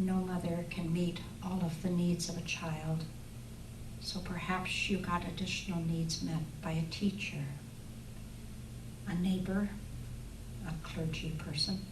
No mother can meet all of the needs of a child, so perhaps you got additional needs met by a teacher, a neighbor, a clergy person.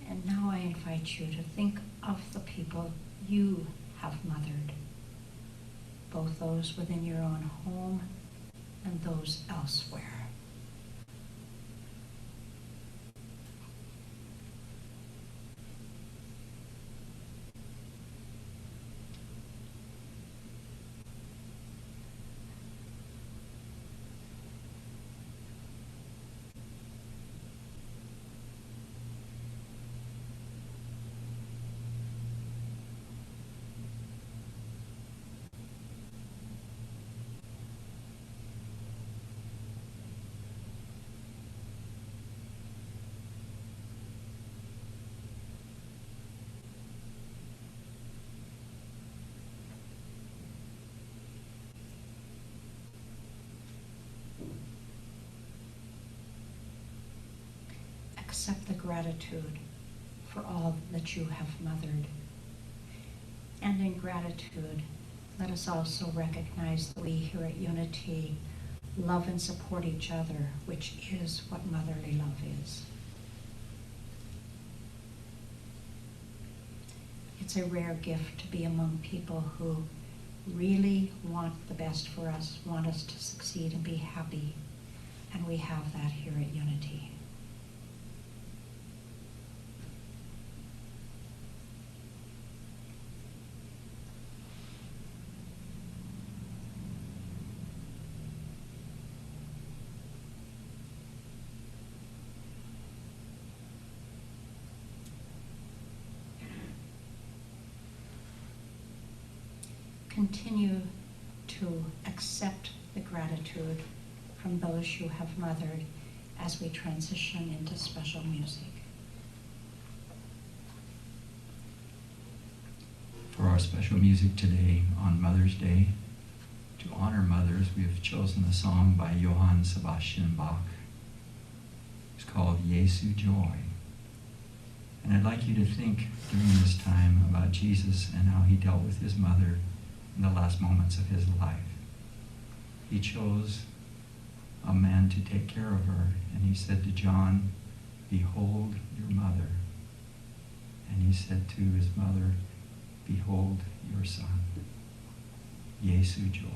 And now I invite you to think of the people you have mothered, both those within your own home and those elsewhere. Accept the gratitude for all that you have mothered. And in gratitude, let us also recognize that we here at Unity love and support each other, which is what motherly love is. It's a rare gift to be among people who really want the best for us, want us to succeed and be happy, and we have that here at Unity. Continue to accept the gratitude from those you have mothered as we transition into special music. For our special music today on Mother's Day, to honor mothers, we have chosen a song by Johann Sebastian Bach. It's called Jesu Joy. And I'd like you to think during this time about Jesus and how he dealt with his mother in the last moments of his life. He chose a man to take care of her, and he said to John, "Behold your mother." And he said to his mother, "Behold your son." Jesu Joy.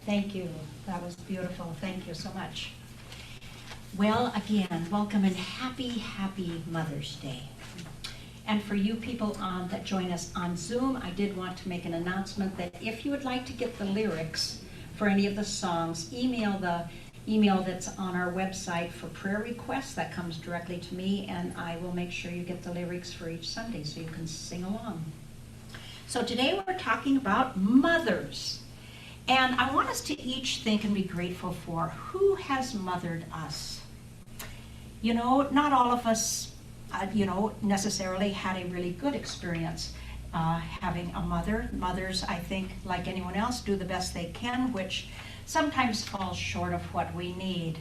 Thank you. That was beautiful. Thank you so much. Well, again, welcome and happy Mother's Day. And for you people that join us on Zoom, I did want to make an announcement that if you would like to get the lyrics for any of the songs, email the email that's on our website for prayer requests. That comes directly to me, and I will make sure you get the lyrics for each Sunday so you can sing along. So today we're talking about mothers. And I want us to each think and be grateful for who has mothered us. You know, not all of us, necessarily had a really good experience having a mother. Mothers, I think, like anyone else, do the best they can, which sometimes falls short of what we need.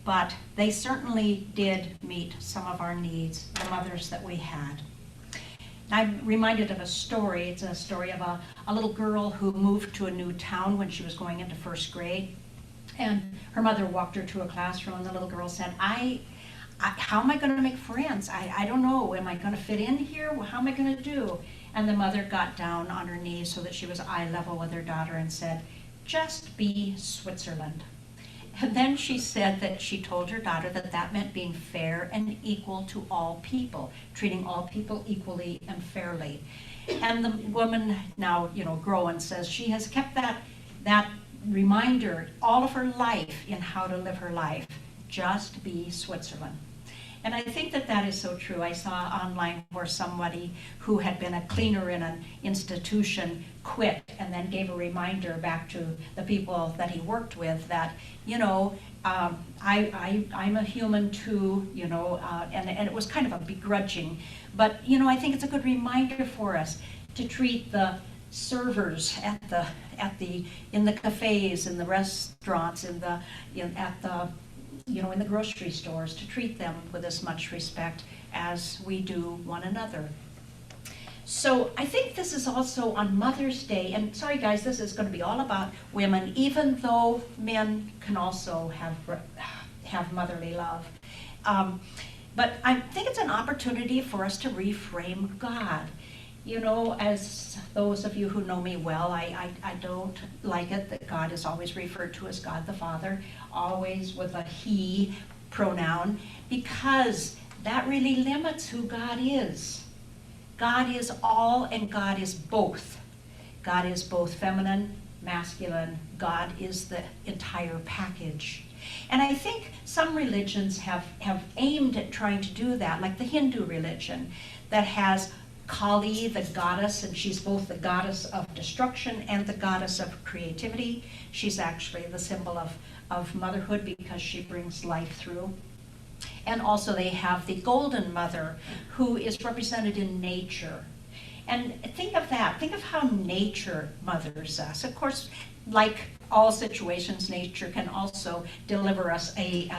But they certainly did meet some of our needs, the mothers that we had. I'm reminded of a story. It's a story of a little girl who moved to a new town when she was going into first grade. And her mother walked her to a classroom, and the little girl said, how am I going to make friends? I don't know. Am I going to fit in here? How am I going to do? And the mother got down on her knees so that she was eye level with her daughter and said, just be Switzerland. And then she said that she told her daughter that that meant being fair and equal to all people, treating all people equally and fairly. And the woman now, growing, says she has kept that reminder all of her life in how to live her life. Just be Switzerland. And I think that that is so true. I saw online where somebody who had been a cleaner in an institution quit and then gave a reminder back to the people that he worked with that, I'm a human too, and it was kind of a begrudging. But, I think it's a good reminder for us to treat the servers in the cafes, in the restaurants, in the grocery stores, to treat them with as much respect as we do one another. So I think this is also on Mother's Day, and sorry guys, this is going to be all about women, even though men can also have motherly love. But I think it's an opportunity for us to reframe God. As those of you who know me well, I don't like it that God is always referred to as God the Father, always with a he pronoun, because that really limits who God is. God is all and God is both. God is both feminine, masculine. God is the entire package. And I think some religions have aimed at trying to do that, like the Hindu religion that has Kali, the goddess, and she's both the goddess of destruction and the goddess of creativity. She's actually the symbol of motherhood because she brings life through. And also they have the Golden Mother, who is represented in nature. And think of that. Think of how nature mothers us. Of course, like all situations, nature can also deliver us a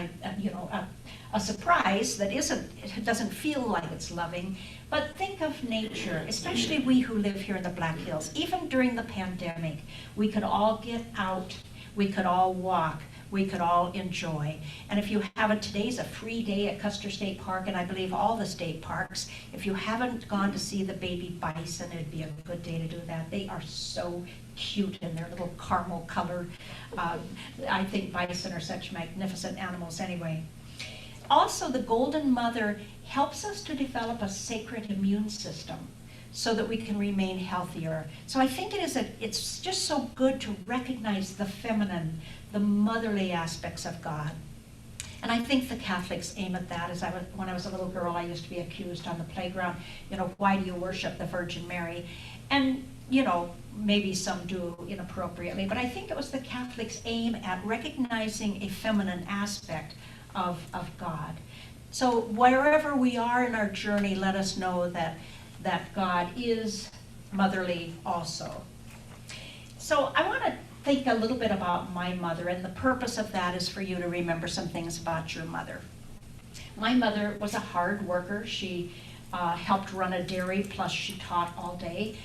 surprise that it doesn't feel like it's loving. But think of nature, especially we who live here in the Black Hills. Even during the pandemic, we could all get out, we could all walk, we could all enjoy. And if you haven't, today's a free day at Custer State Park, and I believe all the state parks. If you haven't gone to see the baby bison, it'd be a good day to do that. They are so cute in their little caramel color. I think bison are such magnificent animals anyway. Also, the Golden Mother helps us to develop a sacred immune system so that we can remain healthier. So I think it's just so good to recognize the feminine, the motherly aspects of God. And I think the Catholics aim at that. When I was a little girl, I used to be accused on the playground, why do you worship the Virgin Mary? And, maybe some do inappropriately, but I think it was the Catholics' aim at recognizing a feminine aspect of God. So wherever we are in our journey, let us know that God is motherly also. So I want to think a little bit about my mother, and the purpose of that is for you to remember some things about your mother. My mother was a hard worker. She helped run a dairy, plus she taught all day.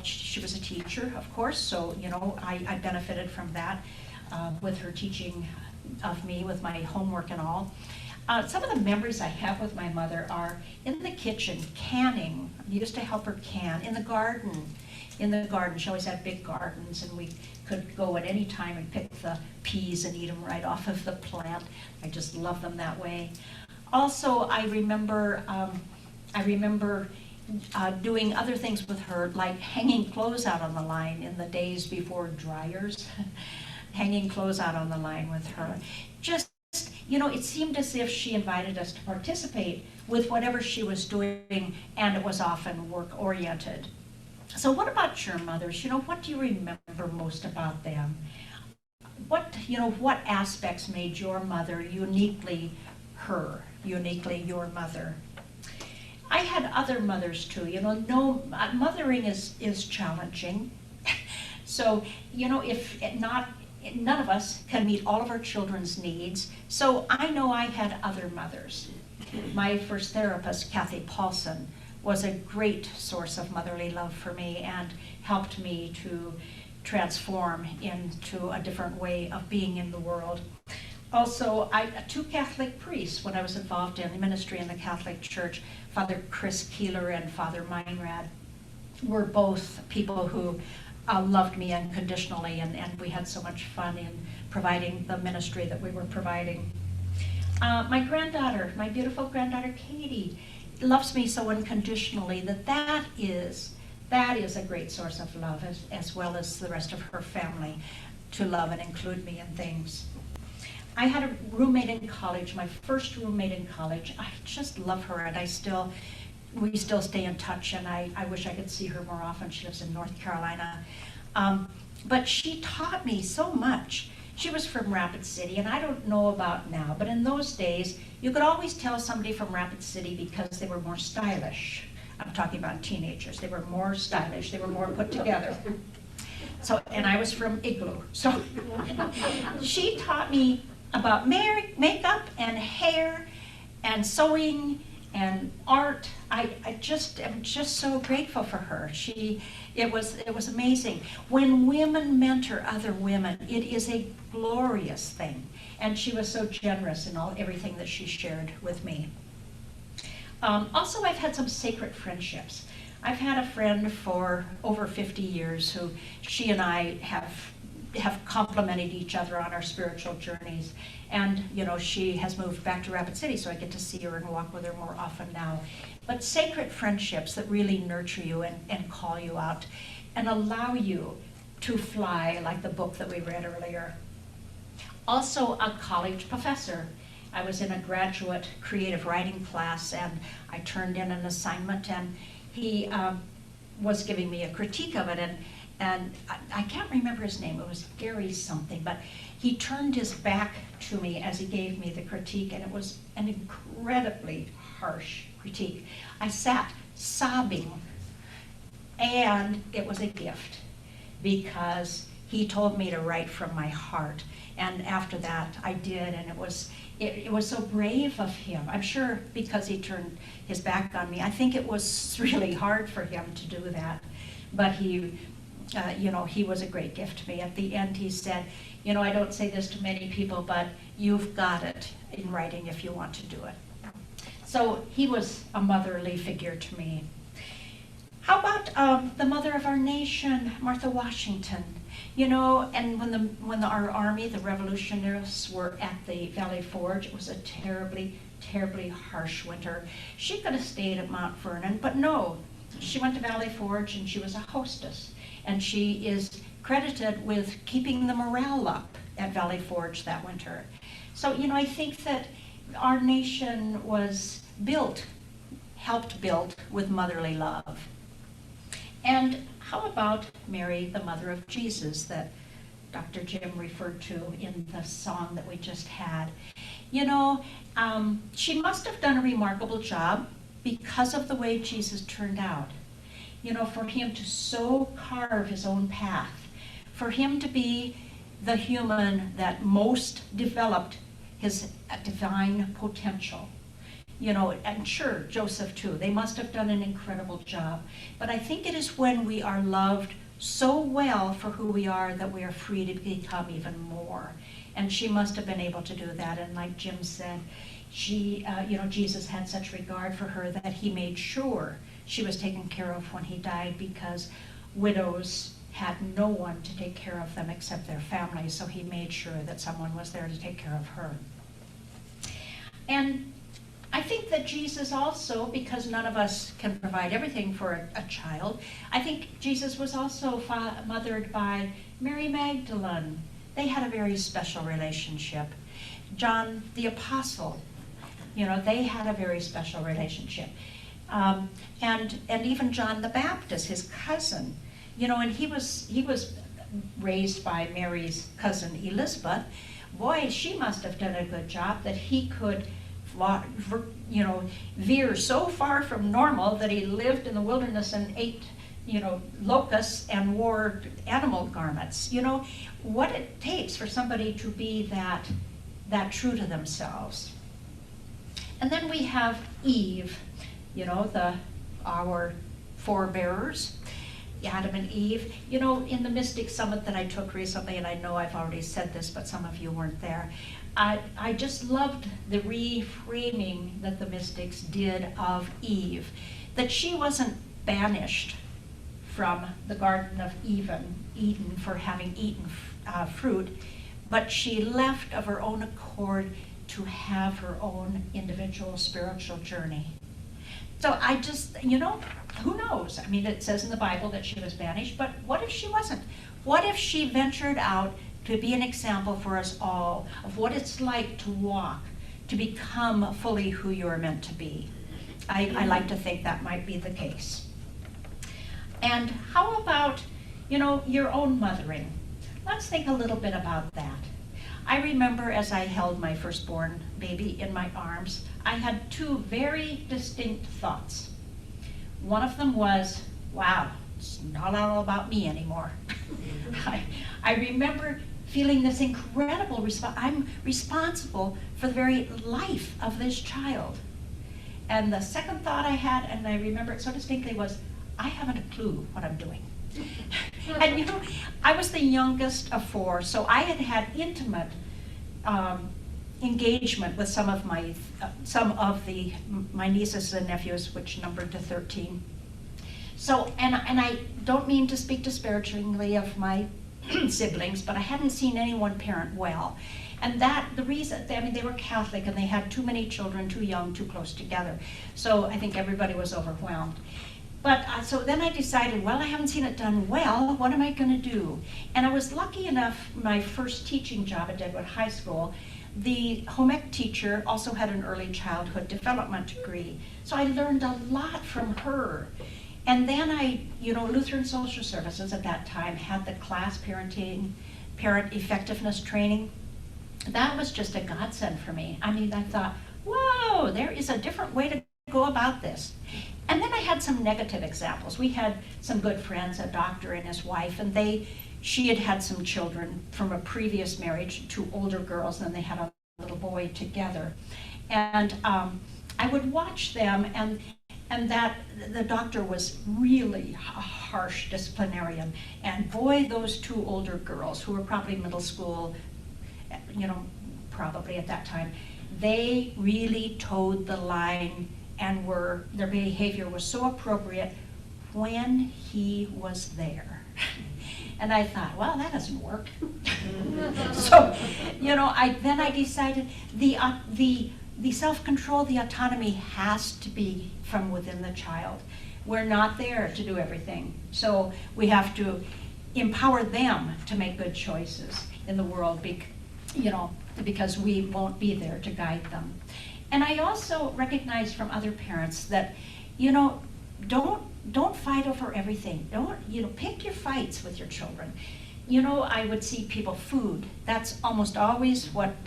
She was a teacher, of course, so I benefited from that with her teaching of me with my homework and all. Some of the memories I have with my mother are in the kitchen, canning. I used to help her can. In the garden, in the garden. She always had big gardens, and we could go at any time and pick the peas and eat them right off of the plant. I just love them that way. Also, I remember doing other things with her, like hanging clothes out on the line in the days before dryers, hanging clothes out on the line with her. Just, it seemed as if she invited us to participate with whatever she was doing, and it was often work-oriented. So what about your mothers? What do you remember most about them? What aspects made your mother uniquely her, uniquely your mother? I had other mothers too. Mothering is challenging. So, if not, none of us can meet all of our children's needs. So I know I had other mothers. My first therapist, Kathy Paulson, was a great source of motherly love for me and helped me to transform into a different way of being in the world. Also, two Catholic priests, when I was involved in ministry in the Catholic Church, Father Chris Keeler and Father Meinrad, were both people who loved me unconditionally, and we had so much fun in providing the ministry that we were providing. My granddaughter, my beautiful granddaughter Katie, loves me so unconditionally that is a great source of love, as well as the rest of her family, to love and include me in things. I had a roommate in college, my first roommate in college. I just love her, and we still stay in touch, and I wish I could see her more often. She lives in North Carolina. But she taught me so much. She was from Rapid City, and I don't know about now, but in those days, you could always tell somebody from Rapid City because they were more stylish. I'm talking about teenagers. They were more stylish. They were more put together. So, and I was from Igloo. So she taught me about makeup and hair and sewing and art. I'm just so grateful for her. It was amazing. When women mentor other women, it is a glorious thing. And she was so generous in everything that she shared with me. Also, I've had some sacred friendships. I've had a friend for over 50 years who she and I have complemented each other on our spiritual journeys. And, she has moved back to Rapid City, so I get to see her and walk with her more often now. But sacred friendships that really nurture you and call you out and allow you to fly, like the book that we read earlier. Also, a college professor. I was in a graduate creative writing class, and I turned in an assignment, and he was giving me a critique of it, and I can't remember his name. It was Gary something, but he turned his back to me as he gave me the critique, and it was an incredibly harsh critique. I sat sobbing, and it was a gift because he told me to write from my heart. And after that, I did, and it was so brave of him. I'm sure because he turned his back on me. I think it was really hard for him to do that, but he was a great gift to me. At the end, he said, I don't say this to many people, but you've got it in writing if you want to do it. So he was a motherly figure to me. How about the mother of our nation, Martha Washington? And when our army, the revolutionists, were at the Valley Forge, it was a terribly, terribly harsh winter. She could have stayed at Mount Vernon, but no. She went to Valley Forge, and she was a hostess. And she is credited with keeping the morale up at Valley Forge that winter. So, I think that our nation was helped build with motherly love. And how about Mary, the mother of Jesus, that Dr. Jim referred to in the song that we just had? She must have done a remarkable job because of the way Jesus turned out. For him to so carve his own path, for him to be the human that most developed his divine potential. And sure, Joseph too. They must have done an incredible job. But I think it is when we are loved so well for who we are that we are free to become even more. And she must have been able to do that. And like Jim said, Jesus had such regard for her that he made sure she was taken care of when he died, because widows had no one to take care of them except their families, so he made sure that someone was there to take care of her. And I think that Jesus also, because none of us can provide everything for a child, I think Jesus was also mothered by Mary Magdalene. They had a very special relationship. John the Apostle, they had a very special relationship. And even John the Baptist, his cousin, and he was raised by Mary's cousin Elizabeth. Boy, she must have done a good job that he could, veer so far from normal that he lived in the wilderness and ate, locusts and wore animal garments. What it takes for somebody to be that true to themselves. And then we have Eve, our forebearers, Adam and Eve. In the Mystic Summit that I took recently, and I know I've already said this, but some of you weren't there, I just loved the reframing that the mystics did of Eve, that she wasn't banished from the Garden of Eden for having eaten fruit, but she left of her own accord to have her own individual spiritual journey. So I just, who knows? I mean, it says in the Bible that she was banished, but what if she wasn't? What if she ventured out to be an example for us all of what it's like to walk, to become fully who you are meant to be? I like to think that might be the case. And how about, your own mothering? Let's think a little bit about that. I remember as I held my firstborn baby in my arms, I had two very distinct thoughts. One of them was, wow, it's not all about me anymore. I remember feeling this incredible I'm responsible for the very life of this child. And the second thought I had, and I remember it so distinctly, was, I haven't a clue what I'm doing. And I was the youngest of four, so I had intimate engagement with some of my nieces and nephews, which numbered to 13. So, and I don't mean to speak disparagingly of my siblings, but I hadn't seen anyone parent well. And the reason, they were Catholic and they had too many children, too young, too close together. So I think everybody was overwhelmed. But so then I decided, well, I haven't seen it done well, what am I going to do? And I was lucky enough, my first teaching job at Deadwood High School, the home ec teacher also had an early childhood development degree. So I learned a lot from her. And then Lutheran Social Services at that time had the class parent effectiveness training. That was just a godsend for me. I thought, whoa, there is a different way to go about this. And then I had some negative examples. We had some good friends, a doctor and his wife, and she had some children from a previous marriage, two older girls, and they had a little boy together. And I would watch them, and that the doctor was really a harsh disciplinarian. And boy, those two older girls, who were probably middle school, probably at that time, they really towed the line, and their behavior was so appropriate when he was there. And I thought, well, that doesn't work. So, I decided the self-control, the autonomy has to be from within the child. We're not there to do everything. So we have to empower them to make good choices in the world, because we won't be there to guide them. And I also recognize from other parents that, don't fight over everything. Don't, pick your fights with your children. I would see people, food, that's almost always what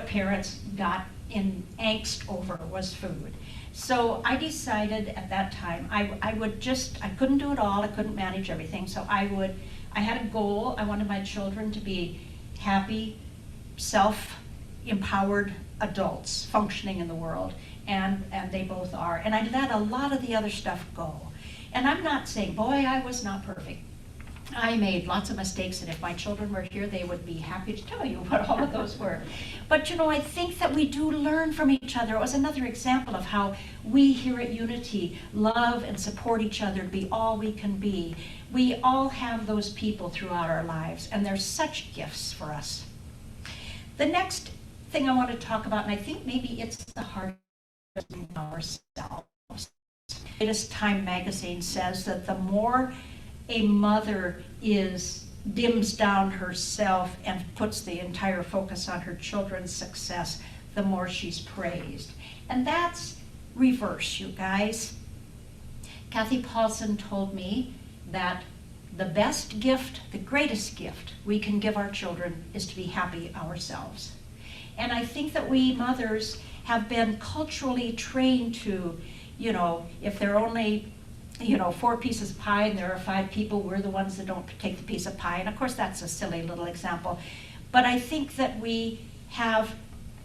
parents got in angst over was food. So I decided at that time, I couldn't do it all, I couldn't manage everything. So I had a goal. I wanted my children to be happy, self-empowered adults functioning in the world, and they both are. And I let a lot of the other stuff go. And I'm not saying, boy, I was not perfect. I made lots of mistakes, and if my children were here, they would be happy to tell you what all of those were. But you know, I think that we do learn from each other. It was another example of how we here at Unity love and support each other to be all we can be. We all have those people throughout our lives, and they're such gifts for us. The next thing I want to talk about, and I think maybe it's the hardest thing ourselves. Latest Time magazine says that the more a mother dims down herself and puts the entire focus on her children's success, the more she's praised. And that's reverse, you guys. Kathy Paulson told me that the best gift, the greatest gift we can give our children is to be happy ourselves. And I think that we mothers have been culturally trained to, you know, if they're only 4 pieces of pie and there are 5 people, we're the ones that don't take the piece of pie. And of course, that's a silly little example. But I think that we have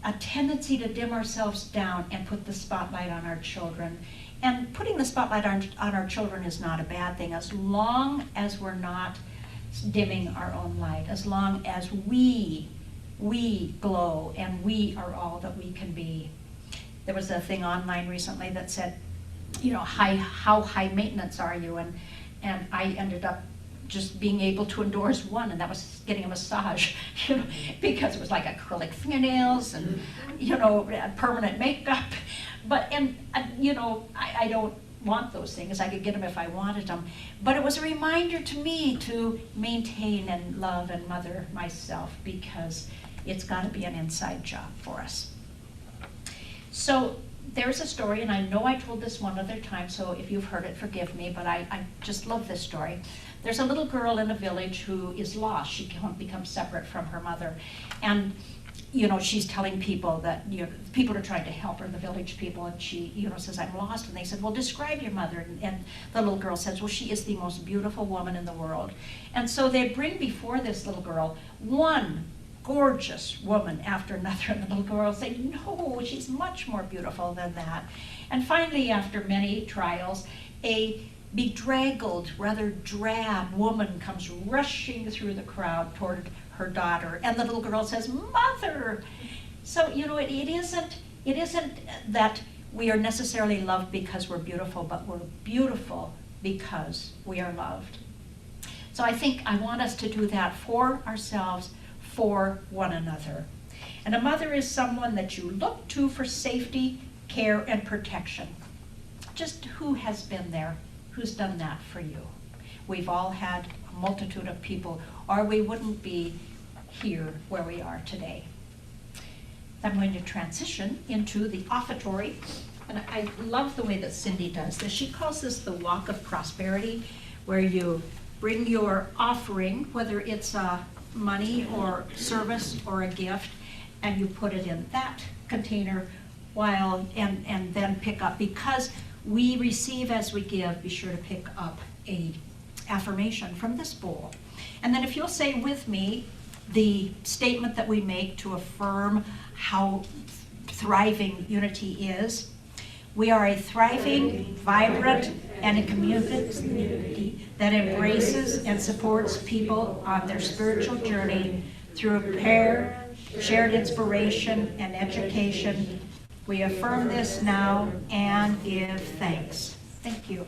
a tendency to dim ourselves down and put the spotlight on our children. And putting the spotlight on our children is not a bad thing, as long as we're not dimming our own light, as long as we glow and we are all that we can be. There was a thing online recently that said, you know, how high maintenance are you? And I ended up just being able to endorse one, and that was getting a massage, you know, because it was like acrylic fingernails and, you know, permanent makeup. But, you know, I don't want those things. I could get them if I wanted them. But it was a reminder to me to maintain and love and mother myself, because it's got to be an inside job for us. So there's a story, and I know I told this one other time, so if you've heard it, forgive me, but I just love this story. There's a little girl in a village who is lost. She can't become separate from her mother. And, you know, she's telling people that, you know, people are trying to help her, the village people, and she, you know, says, I'm lost. And they said, well, describe your mother. And the little girl says, well, she is the most beautiful woman in the world. And so they bring before this little girl one gorgeous woman after another, and the little girl say, no, she's much more beautiful than that. And finally, after many trials, a bedraggled, rather drab woman comes rushing through the crowd toward her daughter, and the little girl says, Mother! So, you know, it isn't that we are necessarily loved because we're beautiful, but we're beautiful because we are loved. So I think I want us to do that for ourselves, for one another. And a mother is someone that you look to for safety, care, and protection. Just who has been there? Who's done that for you? We've all had a multitude of people, or we wouldn't be here where we are today. I'm going to transition into the offertory, and I love the way that Cindy does this. She calls this the walk of prosperity, where you bring your offering, whether it's money or service or a gift, and you put it in that container and then pick up. Because we receive as we give, be sure to pick up a affirmation from this bowl. And then if you'll say with me the statement that we make to affirm how thriving Unity is. We are a thriving, vibrant, and a community that embraces and supports people on their spiritual journey through prayer, shared inspiration, and education. We affirm this now and give thanks. Thank you.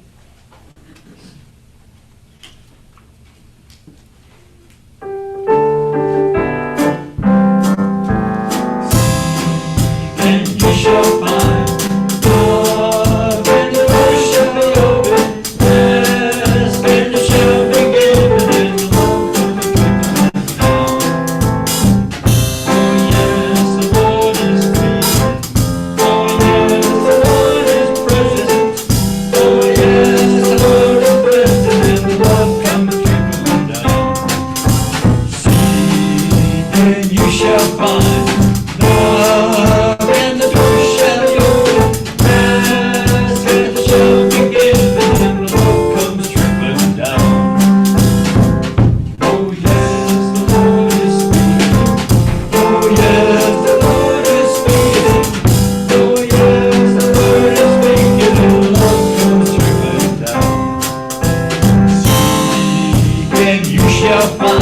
And you shall find love, and the door shall be open. Yes, and it shall be given, and the Lord will be found. Oh yes, the Lord is pleased. Oh yes, the Lord is present. Oh yes. shall find.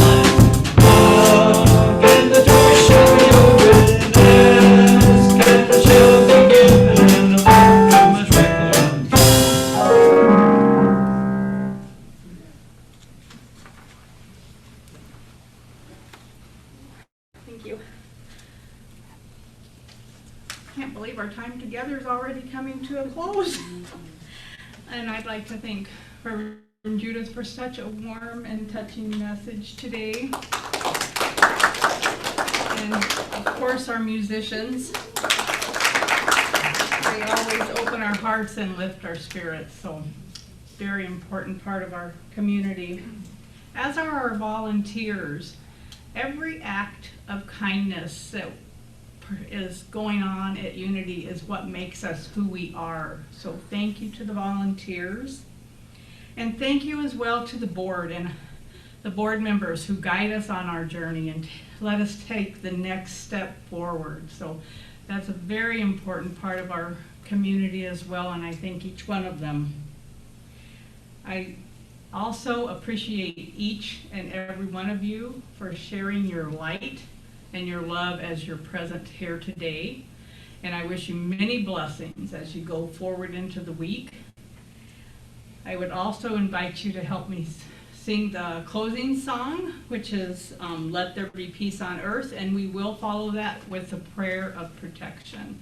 Knock and the door shall be opened. Ask and it shall be given. And the welcome is right there. Thank you. Can't believe our time together is already coming to a close. And I'd like to thank Reverend Judith for such a warm and touching message today. And of course, our musicians. They always open our hearts and lift our spirits, so very important part of our community. As are our volunteers. Every act of kindness that is going on at Unity is what makes us who we are. So thank you to the volunteers. And thank you as well to the board and the board members who guide us on our journey and let us take the next step forward. So that's a very important part of our community as well, and I thank each one of them. I also appreciate each and every one of you for sharing your light and your love as you're present here today. And I wish you many blessings as you go forward into the week. I would also invite you to help me sing the closing song, which is Let There Be Peace on Earth, and we will follow that with a prayer of protection.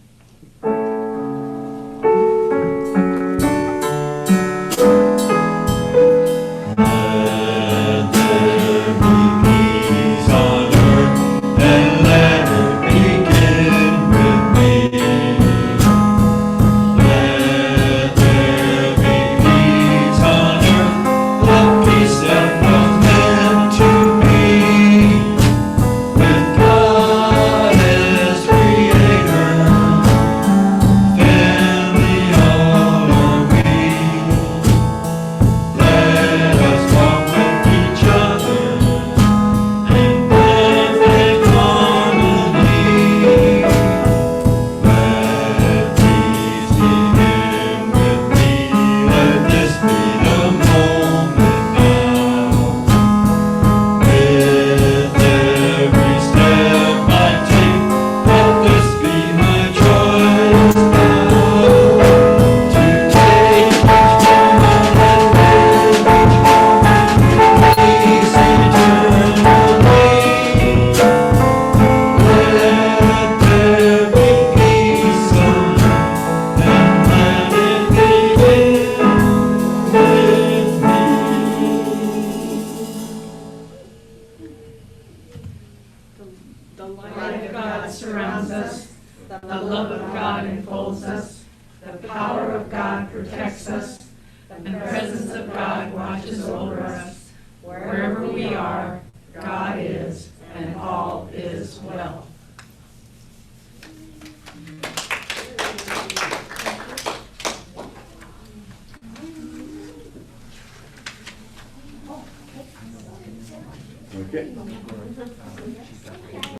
Okay.